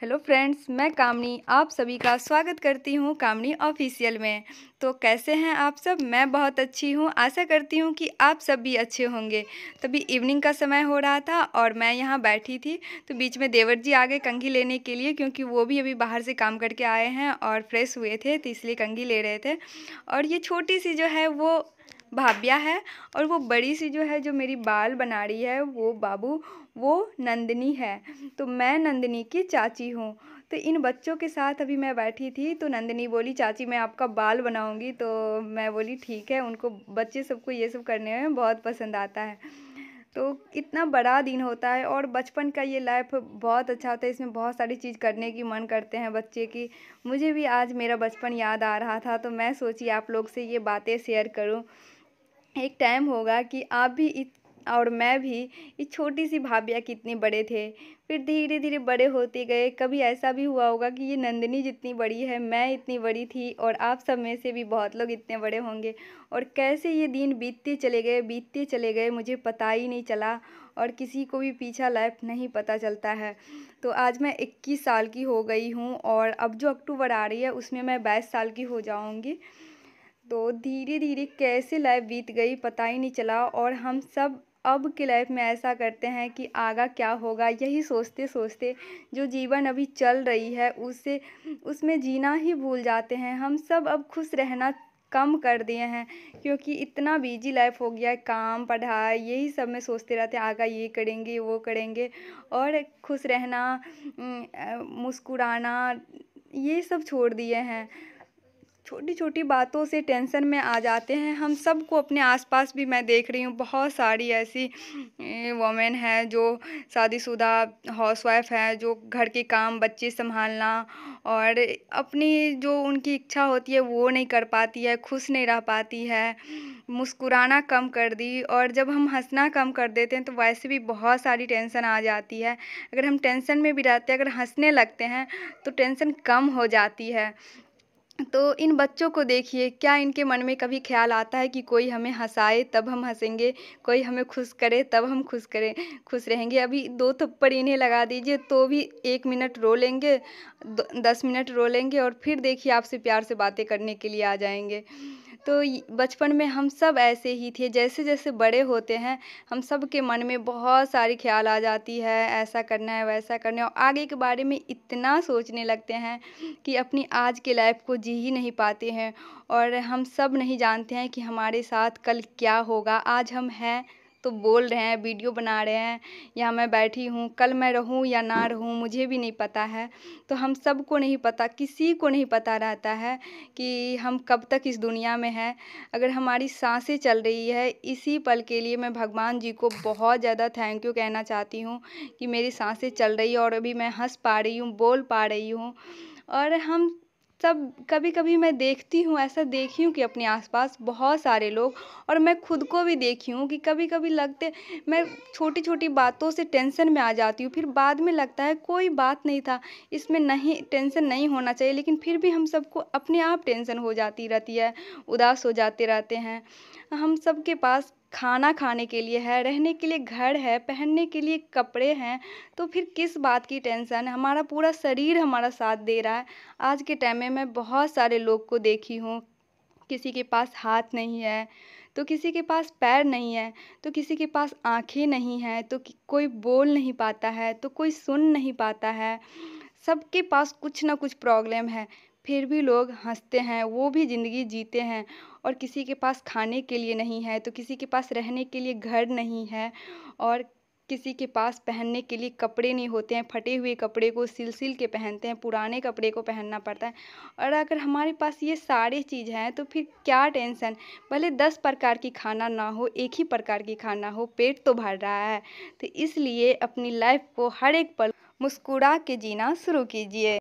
Hello friends, मैं कामनी आप सभी का स्वागत करती हूँ कामनी ऑफिशियल में। तो कैसे हैं आप सब? मैं बहुत अच्छी हूँ। आशा करती हूँ कि आप सब भी अच्छे होंगे। तभी इवनिंग का समय हो रहा था और मैं यहाँ बैठी थी, तो बीच में देवर जी आ गए कंघी लेने के लिए, क्योंकि वो भी अभी बाहर से काम करके आए हैं और फ्रेश हुए थे, तो इसलिए कंघी ले रहे थे। और ये छोटी सी जो है वो भाभिया है, और वो बड़ी सी जो है जो मेरी बाल बना रही है वो बाबू, वो नंदिनी है। तो मैं नंदिनी की चाची हूँ। तो इन बच्चों के साथ अभी मैं बैठी थी, तो नंदिनी बोली चाची मैं आपका बाल बनाऊंगी। तो मैं बोली ठीक है। उनको बच्चे सबको ये सब करने में बहुत पसंद आता है। तो इतना बड़ा दिन होता है और बचपन का ये लाइफ बहुत अच्छा होता है। इसमें बहुत सारी चीज़ करने की मन करते हैं बच्चे की। मुझे भी आज मेरा बचपन याद आ रहा था, तो मैं सोची आप लोग से ये बातें शेयर करूं। एक टाइम होगा कि आप भी और मैं भी इस छोटी सी भाभिया कितने बड़े थे, फिर धीरे धीरे बड़े होते गए। कभी ऐसा भी हुआ होगा कि ये नंदिनी जितनी बड़ी है, मैं इतनी बड़ी थी, और आप सब में से भी बहुत लोग इतने बड़े होंगे। और कैसे ये दिन बीतते चले गए, मुझे पता ही नहीं चला। और किसी को भी पीछा लाइफ नहीं पता चलता है। तो आज मैं 21 साल की हो गई हूँ, और अब जो अक्टूबर आ रही है उसमें मैं 22 साल की हो जाऊँगी। तो धीरे धीरे कैसे लाइफ बीत गई पता ही नहीं चला। और हम सब अब की लाइफ में ऐसा करते हैं कि आगा क्या होगा, यही सोचते सोचते जो जीवन अभी चल रही है उससे उसमें जीना ही भूल जाते हैं। हम सब अब खुश रहना कम कर दिए हैं, क्योंकि इतना बिजी लाइफ हो गया है, काम पढ़ाई यही सब में सोचते रहते हैं आगा ये करेंगे वो करेंगे। और खुश रहना, मुस्कुराना, ये सब छोड़ दिए हैं। छोटी छोटी बातों से टेंशन में आ जाते हैं। हम सबको अपने आसपास भी मैं देख रही हूँ, बहुत सारी ऐसी वोमेन हैं जो शादीशुदा हाउसवाइफ हैं, जो घर के काम बच्चे संभालना और अपनी जो उनकी इच्छा होती है वो नहीं कर पाती है, खुश नहीं रह पाती है, मुस्कुराना कम कर दी। और जब हम हंसना कम कर देते हैं तो वैसे भी बहुत सारी टेंशन आ जाती है। अगर हम टेंशन में भी रहते हैं, अगर हंसने लगते हैं तो टेंशन कम हो जाती है। तो इन बच्चों को देखिए, क्या इनके मन में कभी ख्याल आता है कि कोई हमें हंसाए तब हम हंसेंगे, कोई हमें खुश करे तब हम खुश रहेंगे। अभी 2 थप्पड़ इन्हें लगा दीजिए तो भी 1 मिनट रो लेंगे, 10 मिनट रो लेंगे, और फिर देखिए आपसे प्यार से बातें करने के लिए आ जाएंगे। तो बचपन में हम सब ऐसे ही थे। जैसे जैसे बड़े होते हैं हम सब के मन में बहुत सारी ख्याल आ जाती है, ऐसा करना है वैसा करना है, और आगे के बारे में इतना सोचने लगते हैं कि अपनी आज के लाइफ को जी ही नहीं पाते हैं। और हम सब नहीं जानते हैं कि हमारे साथ कल क्या होगा। आज हम हैं तो बोल रहे हैं, वीडियो बना रहे हैं, या मैं बैठी हूँ, कल मैं रहूँ या ना रहूँ मुझे भी नहीं पता है। तो हम सबको नहीं पता, किसी को नहीं पता रहता है कि हम कब तक इस दुनिया में हैं। अगर हमारी सांसें चल रही है, इसी पल के लिए मैं भगवान जी को बहुत ज़्यादा थैंक यू कहना चाहती हूँ कि मेरी सांसें चल रही है और अभी मैं हंस पा रही हूँ, बोल पा रही हूँ। और हम सब कभी कभी मैं देखती हूँ, ऐसा देखी हूँ कि अपने आसपास बहुत सारे लोग, और मैं खुद को भी देखी हूँ कि कभी कभी लगते मैं छोटी छोटी बातों से टेंशन में आ जाती हूँ, फिर बाद में लगता है कोई बात नहीं था, इसमें नहीं टेंशन नहीं होना चाहिए, लेकिन फिर भी हम सबको अपने आप टेंशन हो जाती रहती है, उदास हो जाते रहते हैं। हम सबके पास खाना खाने के लिए है, रहने के लिए घर है, पहनने के लिए कपड़े हैं, तो फिर किस बात की टेंशन? हमारा पूरा शरीर हमारा साथ दे रहा है। आज के टाइम में मैं बहुत सारे लोग को देखी हूँ, किसी के पास हाथ नहीं है, तो किसी के पास पैर नहीं है, तो किसी के पास आँखें नहीं हैं, तो कोई बोल नहीं पाता है, तो कोई सुन नहीं पाता है। सबके पास कुछ ना कुछ प्रॉब्लम है, फिर भी लोग हंसते हैं, वो भी ज़िंदगी जीते हैं। और किसी के पास खाने के लिए नहीं है, तो किसी के पास रहने के लिए घर नहीं है, और किसी के पास पहनने के लिए कपड़े नहीं होते हैं, फटे हुए कपड़े को सिल के पहनते हैं, पुराने कपड़े को पहनना पड़ता है। और अगर हमारे पास ये सारी चीज़ हैं तो फिर क्या टेंशन? भले 10 प्रकार की खाना ना हो, एक ही प्रकार की खाना हो, पेट तो भर रहा है। तो इसलिए अपनी लाइफ को हर एक पल मुस्कुरा के जीना शुरू कीजिए।